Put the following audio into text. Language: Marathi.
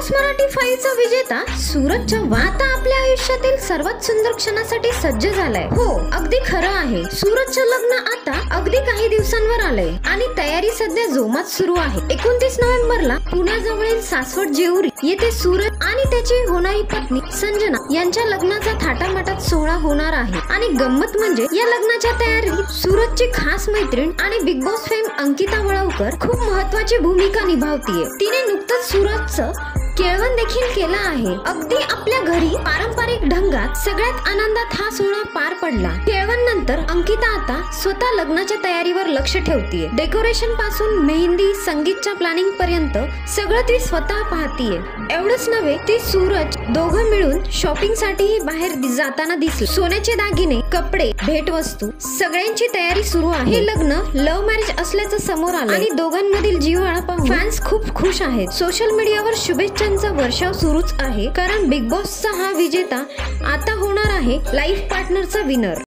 बॉस मराठी 5 चा विजेता सूरज चव्हाण आता आपल्या आयुष्यातील सर्वात सुंदर क्षणासाठी सज्ज झालाय। हो, अगदी खरं आहे। सूरजचं लग्न आता अगदी काही दिवसांवर आलंय आणि तयारी सध्या जोमात सुरू आहे। 29 नोव्हेंबरला पुण्याजवळील सासवड जेऊरी येथे सूरज आणि त्याची होणारी पत्नी संजना यांच्या लग्नाचा थाटामाटात सोहळा होणार आहे। आणि गंमत म्हणजे या लग्नाच्या तयारीत सूरजची खास मैत्रीण आणि बिग बॉस फेम अंकिता वळवकर खूप महत्त्वाची भूमिका निभावतीये। तिने नुकतंच सूरजचं केळवण देखील केला आहे। अगदी आपल्या घरी पारंपरिक ढंगात सगळ्यात आनंदात हा सोहळा पार पडला। केळवण नंतर अंकिता आता स्वतः लग्नाच्या तयारीवर लक्ष ठेवतीये। डेकोरेशन पासून मेहंदी संगीतच्या प्लॅनिंग पर्यंत सगळं ती स्वतः पाहतीये। एवढंच नव्हे, ती सूरज दोघं मिळून शॉपिंग साठीही बाहेर जाताना दिसले। सोन्याचे दागिने, कपडे, भेटवस्तू सगळ्यांची तयारी सुरू आहे। हे लग्न लव्ह मॅरेज असल्याचं समोर आलं आणि दोघांमधील जिव्हाळा पाहून फॅन्स खूप खुश आहेत। सोशल मीडियावर शुभेच्छांचा वर्षाव सुरूच आहे, कारण बिग बॉसचा हा विजेता आता होणार आहे लाईफ पार्टनरचा विनर।